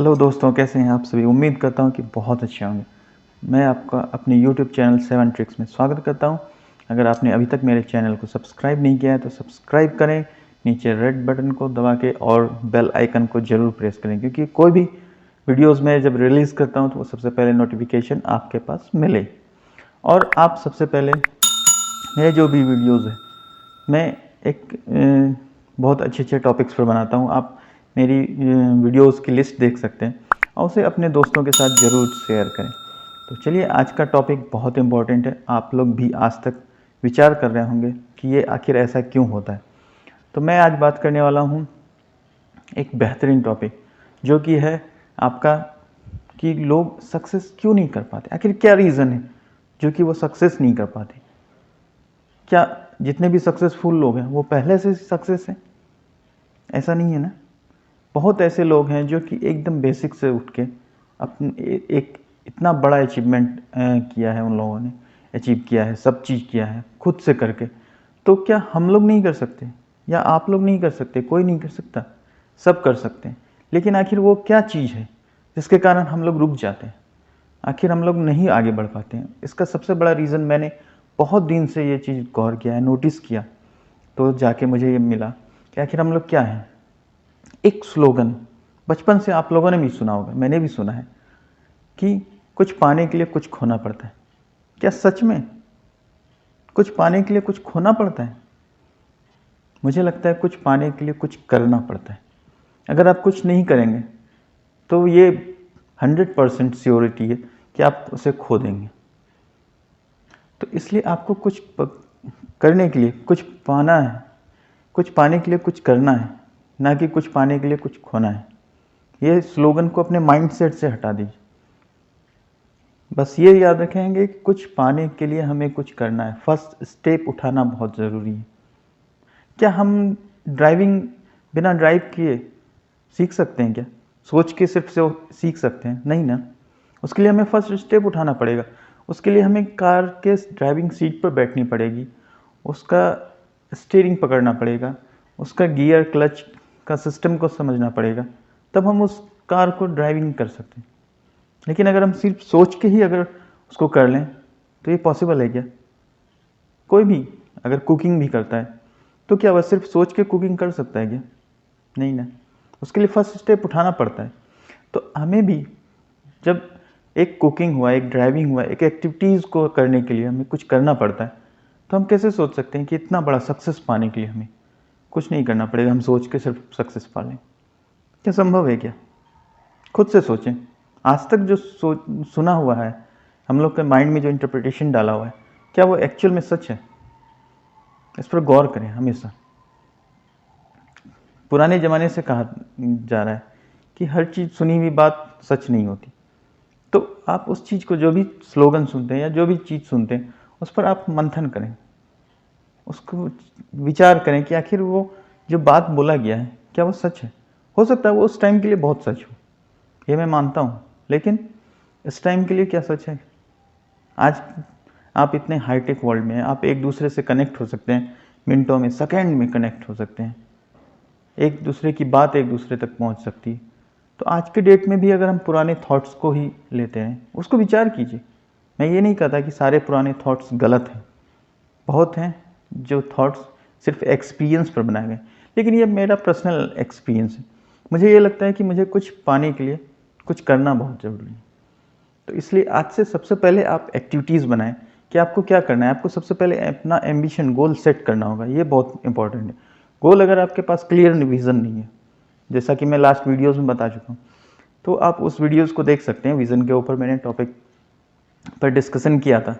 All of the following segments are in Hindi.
हेलो दोस्तों, कैसे हैं आप सभी। उम्मीद करता हूं कि बहुत अच्छे होंगे। मैं आपका अपने YouTube चैनल 7 ट्रिक्स में स्वागत करता हूं। अगर आपने अभी तक मेरे चैनल को सब्सक्राइब नहीं किया है तो सब्सक्राइब करें, नीचे रेड बटन को दबा के और बेल आइकन को ज़रूर प्रेस करें, क्योंकि कोई भी वीडियोज़ में जब रिलीज़ करता हूँ तो वो सबसे पहले नोटिफिकेशन आपके पास मिले। और आप सबसे पहले मेरे जो भी वीडियोज़ है मैं एक बहुत अच्छे टॉपिक्स पर बनाता हूँ। आप मेरी वीडियोज़ की लिस्ट देख सकते हैं और उसे अपने दोस्तों के साथ ज़रूर शेयर करें। तो चलिए, आज का टॉपिक बहुत इम्पॉर्टेंट है। आप लोग भी आज तक विचार कर रहे होंगे कि ये आखिर ऐसा क्यों होता है। तो मैं आज बात करने वाला हूँ एक बेहतरीन टॉपिक, जो कि है आपका कि लोग सक्सेस क्यों नहीं कर पाते। आखिर क्या रीज़न है जो कि वो सक्सेस नहीं कर पाते। क्या जितने भी सक्सेसफुल लोग हैं वो पहले से सक्सेस हैं? ऐसा नहीं है ना। बहुत ऐसे लोग हैं जो कि एकदम बेसिक से उठ के अपने एक इतना बड़ा अचीवमेंट किया है। उन लोगों ने अचीव किया है, सब चीज़ किया है खुद से करके। तो क्या हम लोग नहीं कर सकते, या आप लोग नहीं कर सकते? कोई नहीं कर सकता, सब कर सकते हैं। लेकिन आखिर वो क्या चीज़ है जिसके कारण हम लोग रुक जाते हैं, आखिर हम लोग नहीं आगे बढ़ पाते हैं? इसका सबसे बड़ा रीज़न मैंने बहुत दिन से ये चीज़ गौर किया है, नोटिस किया, तो जाके मुझे ये मिला कि आखिर हम लोग क्या हैं। एक स्लोगन बचपन से आप लोगों ने भी सुना होगा, मैंने भी सुना है कि कुछ पाने के लिए कुछ खोना पड़ता है। क्या सच में कुछ पाने के लिए कुछ खोना पड़ता है? मुझे लगता है कुछ पाने के लिए कुछ करना पड़ता है। अगर आप कुछ नहीं करेंगे तो ये 100% श्योरिटी है कि आप उसे खो देंगे। तो इसलिए आपको कुछ करने के लिए कुछ पाना है, कुछ पाने के लिए कुछ करना है, ना कि कुछ पाने के लिए कुछ खोना है। ये स्लोगन को अपने माइंडसेट से हटा दीजिए। बस ये याद रखेंगे कि कुछ पाने के लिए हमें कुछ करना है। फर्स्ट स्टेप उठाना बहुत ज़रूरी है। क्या हम ड्राइविंग बिना ड्राइव किए सीख सकते हैं? क्या सोच के सिर्फ से सीख सकते हैं? नहीं ना। उसके लिए हमें फर्स्ट स्टेप उठाना पड़ेगा। उसके लिए हमें कार के ड्राइविंग सीट पर बैठनी पड़ेगी, उसका स्टीयरिंग पकड़ना पड़ेगा, उसका गियर क्लच का सिस्टम को समझना पड़ेगा, तब हम उस कार को ड्राइविंग कर सकते हैं। लेकिन अगर हम सिर्फ सोच के ही अगर उसको कर लें तो ये पॉसिबल है क्या? कोई भी अगर कुकिंग भी करता है तो क्या वह सिर्फ सोच के कुकिंग कर सकता है क्या? नहीं ना। उसके लिए फर्स्ट स्टेप उठाना पड़ता है। तो हमें भी जब एक कुकिंग हुआ, एक ड्राइविंग हुआ, एक एक्टिविटीज़ को करने के लिए हमें कुछ करना पड़ता है, तो हम कैसे सोच सकते हैं कि इतना बड़ा सक्सेस पाने के लिए हमें कुछ नहीं करना पड़ेगा, हम सोच के सिर्फ सक्सेस पा लें? क्या संभव है क्या? खुद से सोचें। आज तक जो सुना हुआ है, हम लोग के माइंड में जो इंटरप्रिटेशन डाला हुआ है, क्या वो एक्चुअल में सच है? इस पर गौर करें हमेशा। पुराने ज़माने से कहा जा रहा है कि हर चीज़ सुनी हुई बात सच नहीं होती। तो आप उस चीज़ को, जो भी स्लोगन सुनते हैं या जो भी चीज़ सुनते हैं, उस पर आप मंथन करें, उसको विचार करें कि आखिर वो जो बात बोला गया है क्या वो सच है। हो सकता है वो उस टाइम के लिए बहुत सच हो, ये मैं मानता हूँ, लेकिन इस टाइम के लिए क्या सच है? आज आप इतने हाईटेक वर्ल्ड में हैं, आप एक दूसरे से कनेक्ट हो सकते हैं, मिनटों में, सेकंड में कनेक्ट हो सकते हैं, एक दूसरे की बात एक दूसरे तक पहुंच सकती है। तो आज के डेट में भी अगर हम पुराने थॉट्स को ही लेते हैं, उसको विचार कीजिए। मैं ये नहीं कहता कि सारे पुराने थॉट्स गलत हैं, बहुत हैं जो थॉट्स सिर्फ एक्सपीरियंस पर बनाए गए, लेकिन ये मेरा पर्सनल एक्सपीरियंस है। मुझे ये लगता है कि मुझे कुछ पाने के लिए कुछ करना बहुत ज़रूरी है। तो इसलिए आज से सबसे पहले आप एक्टिविटीज़ बनाएं कि आपको क्या करना है। आपको सबसे पहले अपना एम्बिशन, गोल सेट करना होगा, ये बहुत इंपॉर्टेंट है। गोल अगर आपके पास क्लियर विज़न नहीं है, जैसा कि मैं लास्ट वीडियोज़ में बता चुका हूँ, तो आप उस वीडियोज़ को देख सकते हैं। विज़न के ऊपर मैंने टॉपिक पर डिस्कशन किया था।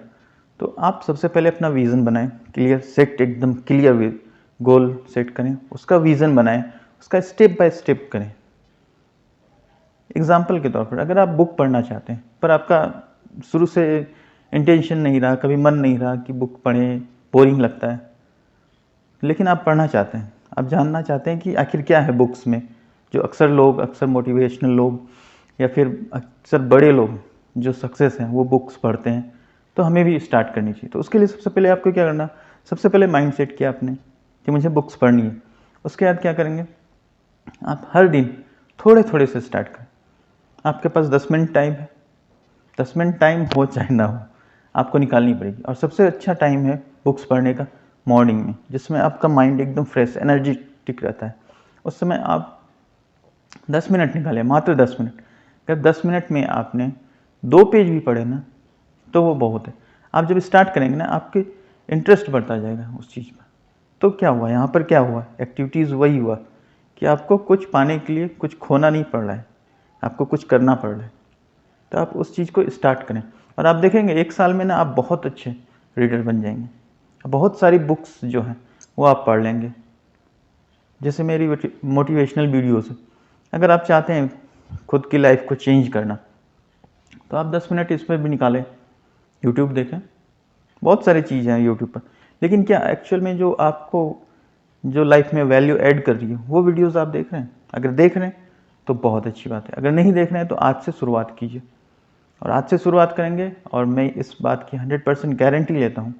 तो आप सबसे पहले अपना विज़न बनाएं, क्लियर सेट, एकदम क्लियर गोल सेट करें, उसका विज़न बनाएं, उसका स्टेप बाय स्टेप करें। एग्जाम्पल के तौर पर अगर आप बुक पढ़ना चाहते हैं, पर आपका शुरू से इंटेंशन नहीं रहा, कभी मन नहीं रहा कि बुक पढ़ें, बोरिंग लगता है, लेकिन आप पढ़ना चाहते हैं, आप जानना चाहते हैं कि आखिर क्या है बुक्स में, जो अक्सर मोटिवेशनल लोग या फिर अक्सर बड़े लोग जो सक्सेस हैं वो बुक्स पढ़ते हैं, तो हमें भी स्टार्ट करनी चाहिए। तो उसके लिए सबसे पहले आपको क्या करना, सबसे पहले माइंड सेट किया आपने कि मुझे बुक्स पढ़नी है। उसके बाद क्या करेंगे, आप हर दिन थोड़े थोड़े से स्टार्ट करें। आपके पास 10 मिनट टाइम है, 10 मिनट टाइम हो चाहे ना हो, आपको निकालनी पड़ेगी। और सबसे अच्छा टाइम है बुक्स पढ़ने का मॉर्निंग में, जिसमें आपका माइंड एकदम फ्रेश एनर्जेटिक रहता है। उस समय आप 10 मिनट निकालें, मात्र 10 मिनट। अगर 10 मिनट में आपने 2 पेज भी पढ़े ना, तो वो बहुत है। आप जब स्टार्ट करेंगे ना, आपके इंटरेस्ट बढ़ता जाएगा उस चीज़ में। तो क्या हुआ यहाँ पर, क्या हुआ, एक्टिविटीज़ वही हुआ कि आपको कुछ पाने के लिए कुछ खोना नहीं पड़ रहा है, आपको कुछ करना पड़ रहा है। तो आप उस चीज़ को स्टार्ट करें और आप देखेंगे 1 साल में ना आप बहुत अच्छे रीडर बन जाएंगे। बहुत सारी बुक्स जो हैं वो आप पढ़ लेंगे। जैसे मेरी मोटिवेशनल वीडियोस है, अगर आप चाहते हैं खुद की लाइफ को चेंज करना, तो आप 10 मिनट इस पर भी निकालें, यूट्यूब देखें। बहुत सारी चीज़ें हैं यूट्यूब पर, लेकिन क्या एक्चुअल में जो आपको जो लाइफ में वैल्यू ऐड कर रही है वो वीडियोस आप देख रहे हैं? अगर देख रहे हैं तो बहुत अच्छी बात है, अगर नहीं देख रहे हैं तो आज से शुरुआत कीजिए। और आज से शुरुआत करेंगे और मैं इस बात की 100% गारंटी लेता हूँ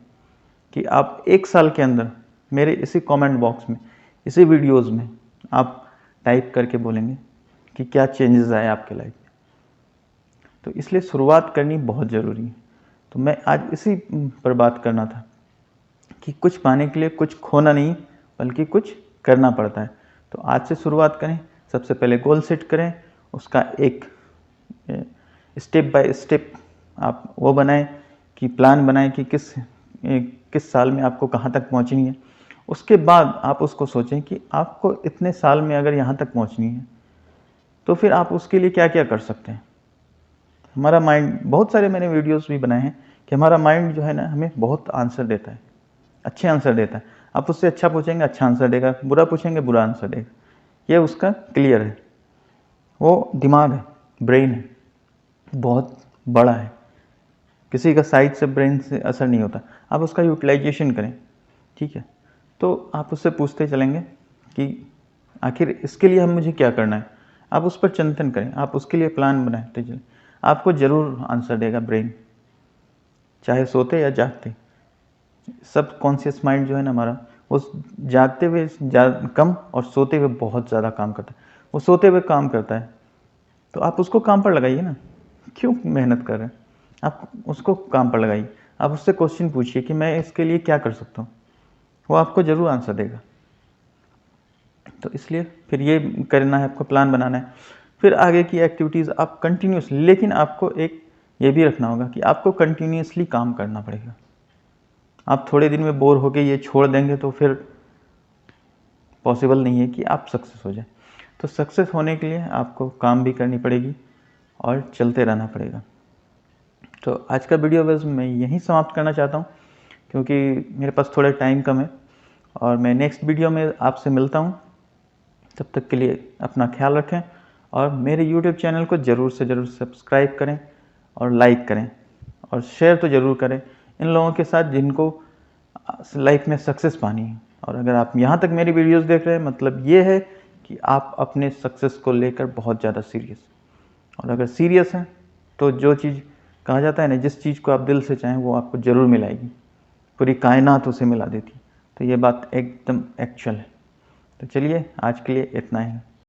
कि आप 1 साल के अंदर मेरे इसी कमेंट बॉक्स में, इसी वीडियोस में आप टाइप करके बोलेंगे कि क्या चेंजेस आए आपके लाइफ में। तो इसलिए शुरुआत करनी बहुत ज़रूरी है। तो मैं आज इसी पर बात करना था कि कुछ पाने के लिए कुछ खोना नहीं, बल्कि कुछ करना पड़ता है। तो आज से शुरुआत करें, सबसे पहले गोल सेट करें, उसका एक स्टेप बाय स्टेप आप वो बनाएं कि प्लान बनाएं कि किस साल में आपको कहाँ तक पहुँचनी है। उसके बाद आप उसको सोचें कि आपको इतने साल में अगर यहाँ तक पहुँचनी है, तो फिर आप उसके लिए क्या क्या कर सकते हैं। हमारा माइंड, बहुत सारे मैंने वीडियोस भी बनाए हैं कि हमारा माइंड जो है ना, हमें बहुत आंसर देता है, अच्छे आंसर देता है। आप उससे अच्छा पूछेंगे अच्छा आंसर देगा, बुरा पूछेंगे बुरा आंसर देगा। ये उसका क्लियर है। वो दिमाग है, ब्रेन है, बहुत बड़ा है, किसी का साइज से ब्रेन से असर नहीं होता। आप उसका यूटिलाइजेशन करें, ठीक है। तो आप उससे पूछते चलेंगे कि आखिर इसके लिए मुझे क्या करना है। आप उस पर चिंतन करें, आप उसके लिए प्लान बनाते चलें, आपको ज़रूर आंसर देगा ब्रेन, चाहे सोते या जागते। सब कॉन्शियस माइंड जो है ना हमारा, वो जागते हुए कम और सोते हुए बहुत ज़्यादा काम करता है। वो सोते हुए काम करता है, तो आप उसको काम पर लगाइए ना, क्यों मेहनत कर रहे हैं, आप उसको काम पर लगाइए। आप उससे क्वेश्चन पूछिए कि मैं इसके लिए क्या कर सकता हूँ, वो आपको ज़रूर आंसर देगा। तो इसलिए फिर ये करना है, आपको प्लान बनाना है। फिर आगे की एक्टिविटीज़ आप कंटिन्यूसली, लेकिन आपको एक ये भी रखना होगा कि आपको कंटिन्यूसली काम करना पड़ेगा। आप थोड़े दिन में बोर होके ये छोड़ देंगे तो फिर पॉसिबल नहीं है कि आप सक्सेस हो जाए। तो सक्सेस होने के लिए आपको काम भी करनी पड़ेगी और चलते रहना पड़ेगा। तो आज का वीडियो बस मैं यहीं समाप्त करना चाहता हूँ, क्योंकि मेरे पास थोड़ा टाइम कम है और मैं नेक्स्ट वीडियो में आपसे मिलता हूँ। तब तक के लिए अपना ख्याल रखें और मेरे YouTube चैनल को ज़रूर से ज़रूर सब्सक्राइब करें और लाइक करें और शेयर तो ज़रूर करें इन लोगों के साथ जिनको लाइफ में सक्सेस पानी है। और अगर आप यहाँ तक मेरी वीडियोस देख रहे हैं, मतलब ये है कि आप अपने सक्सेस को लेकर बहुत ज़्यादा सीरियस, और अगर सीरियस हैं तो जो चीज़ कहा जाता है ना, जिस चीज़ को आप दिल से चाहें वो आपको ज़रूर मिलाएगी, पूरी कायनात उसे मिला देती। तो ये बात एकदम एक्चुअल है। तो चलिए आज के लिए इतना ही।